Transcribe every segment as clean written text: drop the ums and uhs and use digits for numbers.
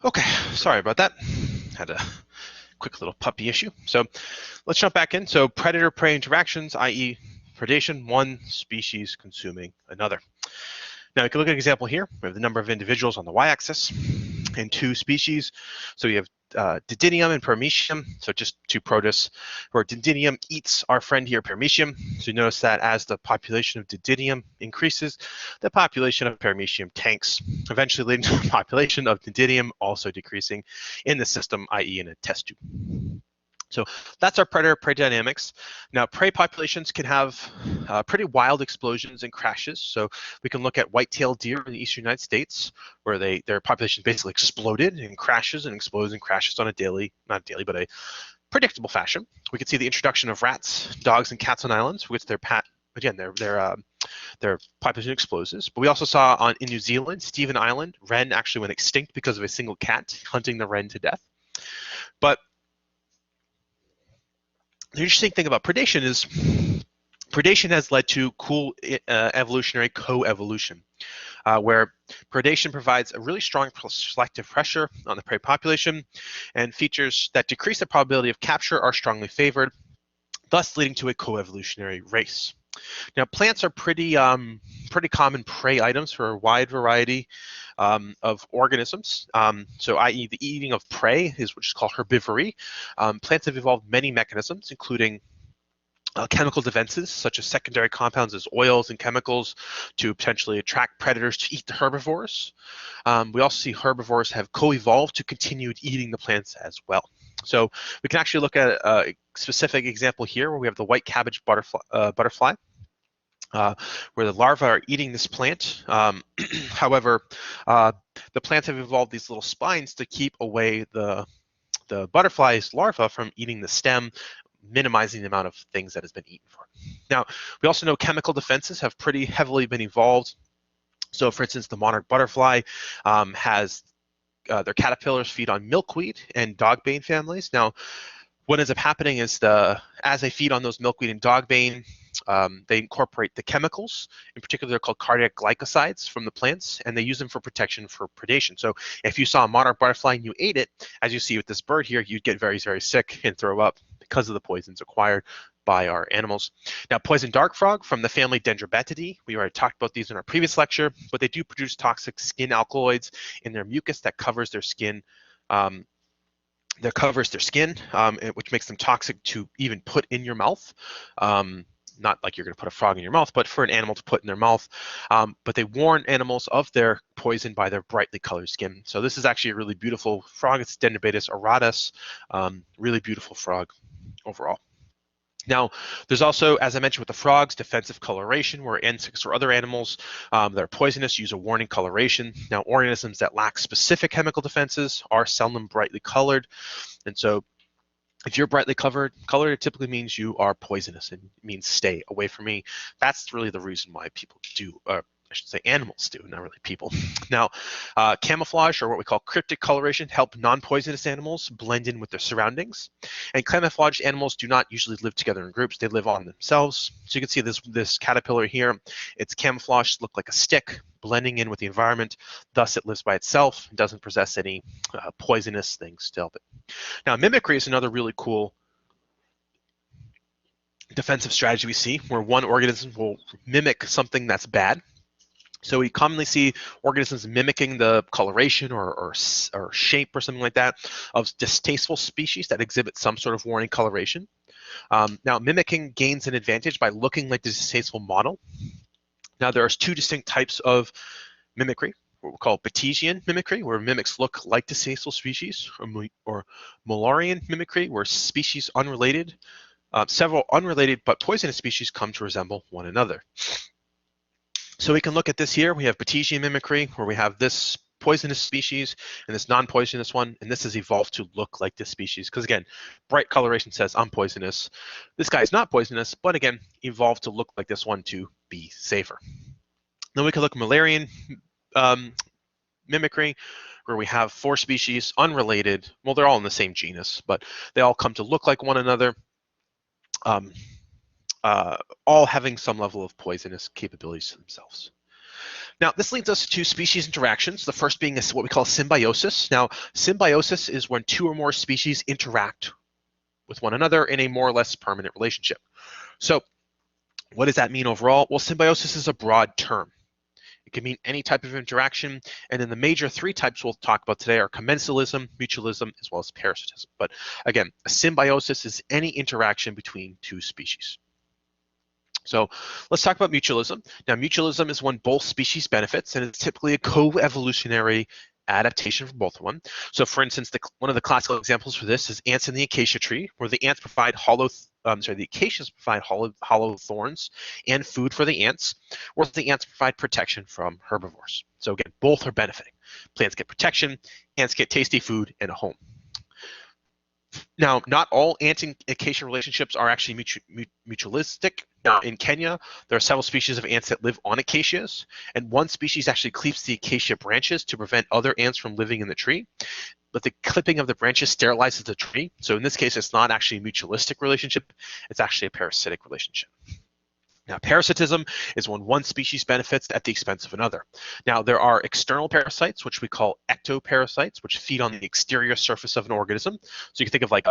Okay, sorry about that. Had a quick little puppy issue. So let's jump back in. So predator-prey interactions, i.e. predation, one species consuming another. Now we can look at an example here. We have the number of individuals on the y-axis and two species. So we have Didinium and Paramecium, so just two protists, where Didinium eats our friend here, Paramecium. So you notice that as the population of Didinium increases, the population of Paramecium tanks, eventually leading to a population of Didinium also decreasing in the system, i.e. in a test tube. So that's our predator-prey dynamics. Now, prey populations can have pretty wild explosions and crashes. So we can look at white-tailed deer in the eastern United States, where their population basically exploded and crashes and explodes and crashes on a daily, not daily, but a predictable fashion. We can see the introduction of rats, dogs, and cats on islands, which their population explodes. But we also saw in New Zealand, Stephen Island, wren actually went extinct because of a single cat hunting the wren to death. But the interesting thing about predation is predation has led to cool evolutionary co-evolution, where predation provides a really strong selective pressure on the prey population, and features that decrease the probability of capture are strongly favored, thus leading to a co-evolutionary race. Now, plants are pretty common prey items for a wide variety of organisms. So, i.e., the eating of prey which is called herbivory. Plants have evolved many mechanisms, including chemical defenses, such as secondary compounds as oils and chemicals, to potentially attract predators to eat the herbivores. We also see herbivores have co-evolved to continue eating the plants as well. So we can actually look at a specific example here where we have the white cabbage butterfly. Where the larvae are eating this plant. However, the plants have evolved these little spines to keep away the butterfly's larva from eating the stem, minimizing the amount of things that has been eaten for. Now, we also know chemical defenses have pretty heavily been evolved. So, for instance, the monarch butterfly has their caterpillars feed on milkweed and dogbane families. Now, what ends up happening is as they feed on those milkweed and dogbane, they incorporate the chemicals. In particular, they're called cardiac glycosides from the plants, and they use them for protection for predation. So if you saw a monarch butterfly and you ate it, as you see with this bird here, you'd get very, very sick and throw up because of the poisons acquired by our animals. Now, poison dart frog from the family Dendrobatidae, we already talked about these in our previous lecture, but they do produce toxic skin alkaloids in their mucus that covers their skin. Which makes them toxic to even put in your mouth. Not like you're going to put a frog in your mouth, but for an animal to put in their mouth. But they warn animals of their poison by their brightly colored skin. So this is actually a really beautiful frog. It's Dendrobatus auratus. Really beautiful frog overall. Now, there's also, as I mentioned with the frogs, defensive coloration, where insects or other animals that are poisonous use a warning coloration. Now, organisms that lack specific chemical defenses are seldom brightly colored. And so if you're brightly colored, it typically means you are poisonous and means stay away from me. That's really the reason why people do, I should say animals do, not really people. Now, camouflage, or what we call cryptic coloration, help non-poisonous animals blend in with their surroundings. And camouflaged animals do not usually live together in groups. They live on themselves. So you can see this caterpillar here. It's camouflaged to look like a stick, blending in with the environment. Thus, it lives by itself and doesn't possess any poisonous things to help it. Now, mimicry is another really cool defensive strategy we see, where one organism will mimic something that's bad. So we commonly see organisms mimicking the coloration or shape or something like that of distasteful species that exhibit some sort of warning coloration. Now, mimicking gains an advantage by looking like the distasteful model. Now, there are two distinct types of mimicry, what we call Batesian mimicry, where mimics look like distasteful species, or Müllerian mimicry, where species unrelated, several unrelated but poisonous species come to resemble one another. So we can look at this here. We have Batesian mimicry, where we have this poisonous species and this non-poisonous one, and this has evolved to look like this species. Because again, bright coloration says I'm poisonous. This guy is not poisonous, but again, evolved to look like this one to be safer. Then we can look at Müllerian mimicry, where we have four species unrelated. Well, they're all in the same genus, but they all come to look like one another. All having some level of poisonous capabilities to themselves. Now, this leads us to species interactions, the first being what we call symbiosis. Now, symbiosis is when two or more species interact with one another in a more or less permanent relationship. So what does that mean overall? Well, symbiosis is a broad term. It can mean any type of interaction, and then the major three types we'll talk about today are commensalism, mutualism, as well as parasitism. But again, a symbiosis is any interaction between two species. So let's talk about mutualism. Now, mutualism is when both species benefits, and it's typically a co-evolutionary adaptation for both of them. So for instance, one of the classical examples for this is ants in the acacia tree, where the ants provide the acacias provide hollow thorns and food for the ants, whereas the ants provide protection from herbivores. So again, both are benefiting. Plants get protection, ants get tasty food and a home. Now, not all ant and acacia relationships are actually mutualistic. Now, in Kenya, there are several species of ants that live on acacias, and one species actually clips the acacia branches to prevent other ants from living in the tree. But the clipping of the branches sterilizes the tree. So in this case, it's not actually a mutualistic relationship, it's actually a parasitic relationship. Now, parasitism is when one species benefits at the expense of another. Now, there are external parasites, which we call ectoparasites, which feed on the exterior surface of an organism. So you can think of like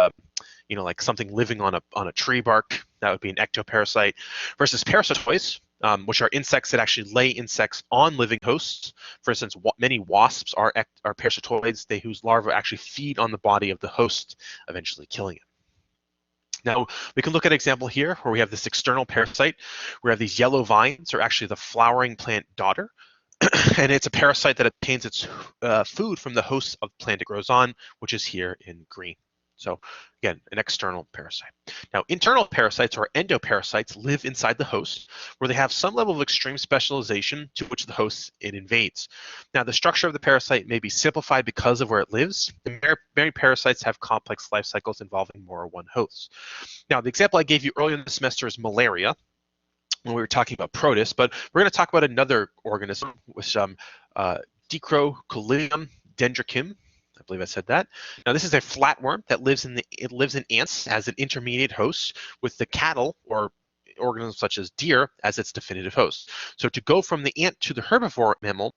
like something living on a tree bark. That would be an ectoparasite. Versus parasitoids, which are insects that actually lay insects on living hosts. For instance, many wasps are parasitoids, whose larvae actually feed on the body of the host, eventually killing it. Now, we can look at an example here where we have this external parasite. We have these yellow vines are actually the flowering plant daughter, and it's a parasite that obtains its food from the host of the plant it grows on, which is here in green. So again, an external parasite. Now, internal parasites or endoparasites live inside the host, where they have some level of extreme specialization to which the host it invades. Now, the structure of the parasite may be simplified because of where it lives, and many parasites have complex life cycles involving more than one host. Now, the example I gave you earlier in the semester is malaria, when we were talking about protists, but we're going to talk about another organism with some Dicrocolidium dendricum. I believe I said that. Now, this is a flatworm that lives in ants as an intermediate host, with the cattle or organisms such as deer as its definitive host. So to go from the ant to the herbivore mammal,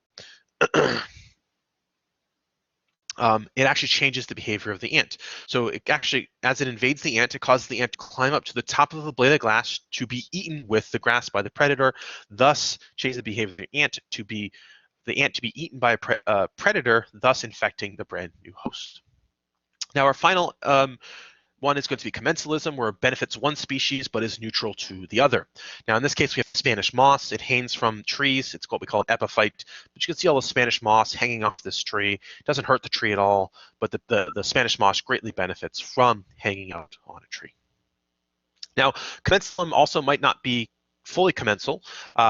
it actually changes the behavior of the ant. So it actually, as it invades the ant, it causes the ant to climb up to the top of a blade of grass to be eaten with the grass by the predator, thus changes the behavior of the ant to be eaten by a predator, thus infecting the brand new host. Now, our final one is going to be commensalism, where it benefits one species but is neutral to the other. Now, in this case, we have Spanish moss. It hangs from trees. It's what we call an epiphyte. But you can see all the Spanish moss hanging off this tree. It doesn't hurt the tree at all, but the Spanish moss greatly benefits from hanging out on a tree. Now, commensalism also might not be fully commensal.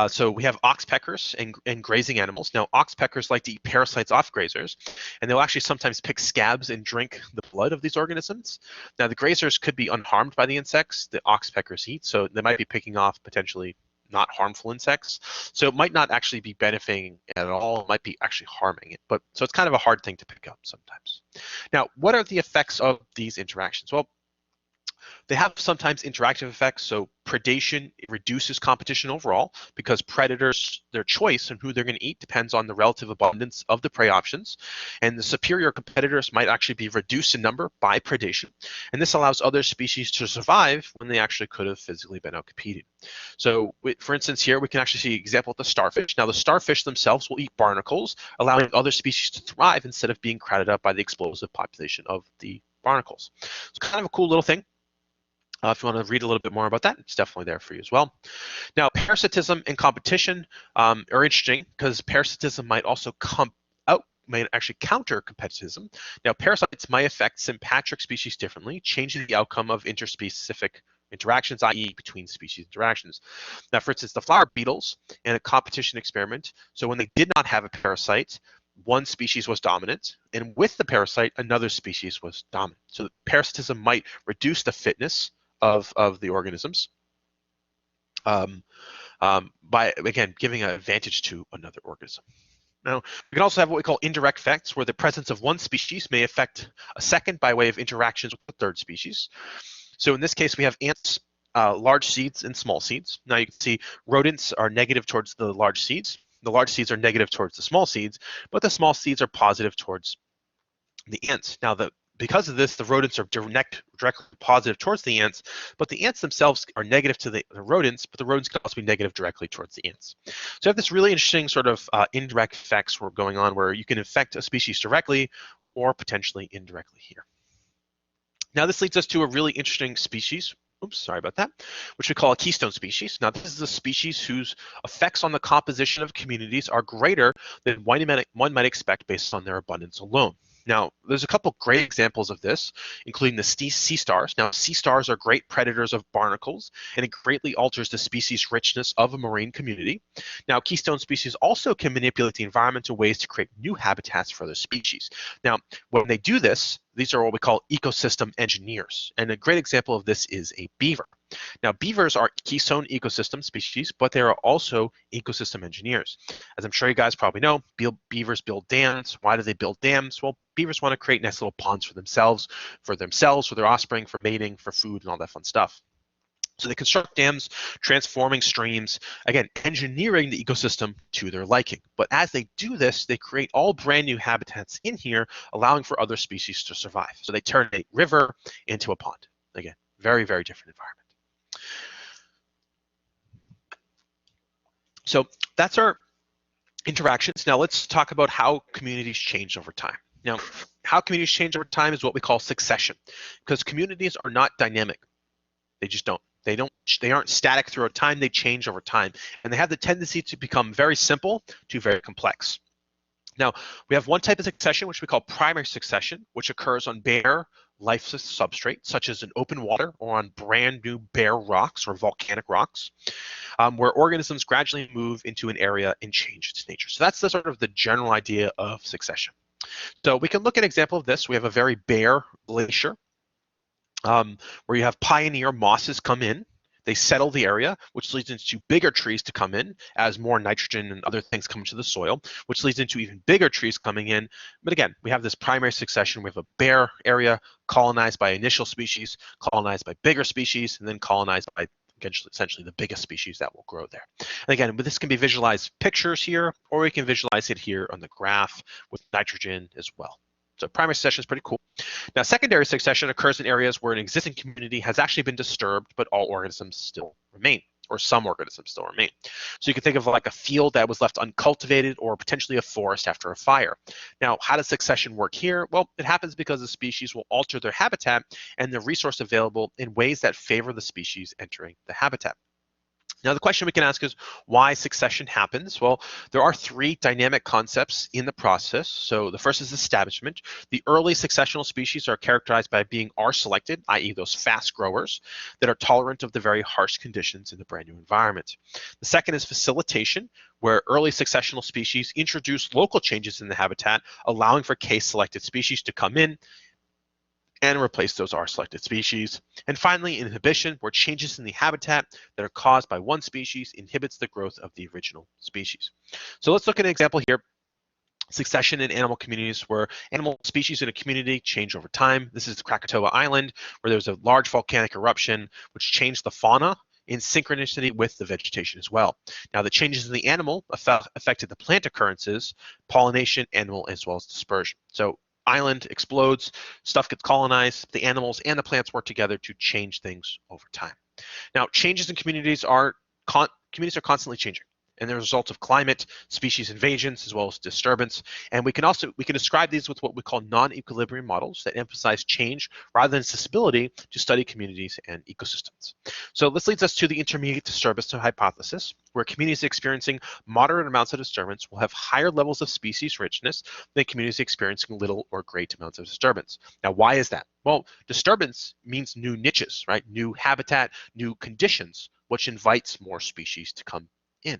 So we have oxpeckers and grazing animals. Now, oxpeckers like to eat parasites off grazers, and they'll actually sometimes pick scabs and drink the blood of these organisms. Now, the grazers could be unharmed by the insects the oxpeckers eat, so they might be picking off potentially not harmful insects. So it might not actually be benefiting at all. It might be actually harming it. So it's kind of a hard thing to pick up sometimes. Now, what are the effects of these interactions? Well, they have sometimes interactive effects. So predation reduces competition overall because predators, their choice and who they're going to eat depends on the relative abundance of the prey options. And the superior competitors might actually be reduced in number by predation. And this allows other species to survive when they actually could have physically been outcompeted. So for instance, here we can actually see an example of the starfish. Now, the starfish themselves will eat barnacles, allowing other species to thrive instead of being crowded out by the explosive population of the barnacles. It's kind of a cool little thing. If you want to read a little bit more about that, it's definitely there for you as well. Now, parasitism and competition are interesting because parasitism might also actually counter competitism. Now, parasites might affect sympatric species differently, changing the outcome of interspecific interactions, i.e. between species interactions. Now, for instance, the flower beetles in a competition experiment, so when they did not have a parasite, one species was dominant, and with the parasite, another species was dominant. So parasitism might reduce the fitness of the organisms by, again, giving an advantage to another organism. Now, we can also have what we call indirect effects, where the presence of one species may affect a second by way of interactions with the third species. So in this case, we have ants, large seeds and small seeds. Now you can see rodents are negative towards the large seeds, The large seeds are negative towards the small seeds, but the small seeds are positive towards the ants. Now, because of this, the rodents are directly positive towards the ants, but the ants themselves are negative to the rodents, but the rodents can also be negative directly towards the ants. So you have this really interesting sort of indirect effects going on where you can infect a species directly or potentially indirectly here. Now this leads us to a really interesting species, oops, sorry about that, which we call a keystone species. Now this is a species whose effects on the composition of communities are greater than one might expect based on their abundance alone. Now, there's a couple great examples of this, including the sea stars. Now, sea stars are great predators of barnacles, and it greatly alters the species richness of a marine community. Now, keystone species also can manipulate the environment in ways to create new habitats for other species. Now, when they do this, these are what we call ecosystem engineers. And a great example of this is a beaver. Now, beavers are keystone ecosystem species, but they are also ecosystem engineers. As I'm sure you guys probably know, beavers build dams. Why do they build dams? Well, beavers want to create nice little ponds for themselves, for their offspring, for mating, for food, and all that fun stuff. So they construct dams, transforming streams, again, engineering the ecosystem to their liking. But as they do this, they create all brand new habitats in here, allowing for other species to survive. So they turn a river into a pond. Again, very, very different environment. So that's our interactions. Now let's talk about how communities change over time. Now, how communities change over time is what we call succession, because communities are not dynamic. They just don't. They aren't static throughout time, they change over time. And they have the tendency to become very simple to very complex. Now, we have one type of succession, which we call primary succession, which occurs on bare, lifeless substrate, such as in open water or on brand new bare rocks or volcanic rocks, where organisms gradually move into an area and change its nature. So that's the sort of the general idea of succession. So we can look at an example of this. We have a very bare glacier where you have pioneer mosses come in. They settle the area, which leads into bigger trees to come in as more nitrogen and other things come into the soil, which leads into even bigger trees coming in. But again, we have this primary succession. We have a bare area colonized by initial species, colonized by bigger species, and then colonized by essentially the biggest species that will grow there. And again, but this can be visualized pictures here, or we can visualize it here on the graph with nitrogen as well. So primary succession is pretty cool. Now, secondary succession occurs in areas where an existing community has actually been disturbed, but all organisms still remain, or some organisms still remain. So you can think of like a field that was left uncultivated or potentially a forest after a fire. Now, how does succession work here? Well, it happens because the species will alter their habitat and the resource available in ways that favor the species entering the habitat. Now, the question we can ask is why succession happens. Well, there are three dynamic concepts in the process. So the first is establishment. The early successional species are characterized by being R-selected, i.e. those fast growers that are tolerant of the very harsh conditions in the brand new environment. The second is facilitation, where early successional species introduce local changes in the habitat, allowing for case-selected species to come in and replace those R-selected species. And finally, inhibition, where changes in the habitat that are caused by one species inhibits the growth of the original species. So let's look at an example here. Succession in animal communities where animal species in a community change over time. This is the Krakatoa Island, where there was a large volcanic eruption which changed the fauna in synchronicity with the vegetation as well. Now, the changes in the animal affected the plant occurrences, pollination, animal, as well as dispersion. So island explodes, stuff gets colonized, the animals and the plants work together to change things over time. Now, changes in communities are constantly changing, and they're a result of climate, species invasions, as well as disturbance. And we can describe these with what we call non-equilibrium models that emphasize change rather than stability to study communities and ecosystems. So this leads us to the intermediate disturbance hypothesis, where communities experiencing moderate amounts of disturbance will have higher levels of species richness than communities experiencing little or great amounts of disturbance. Now, why is that? Well, disturbance means new niches, right? New habitat, new conditions, which invites more species to come in.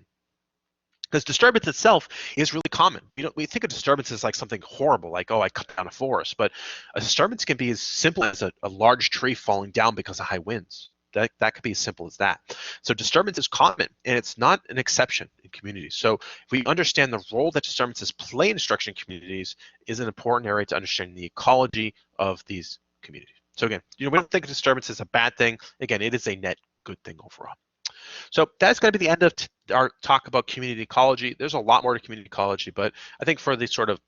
Because disturbance itself is really common. We think of disturbance as like something horrible, like, oh, I cut down a forest. But a disturbance can be as simple as a large tree falling down because of high winds. That could be as simple as that. So disturbance is common, and it's not an exception in communities. So if we understand the role that disturbances play in destruction in communities, is an important area to understand the ecology of these communities. So again, we don't think of disturbance as a bad thing. Again, it is a net good thing overall. So that's going to be the end of our talk about community ecology. There's a lot more to community ecology, but I think for the sort of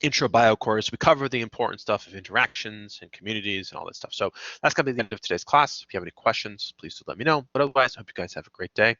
intro bio course, we cover the important stuff of interactions and communities and all that stuff. So that's going to be the end of today's class. If you have any questions, please do let me know. But otherwise, I hope you guys have a great day.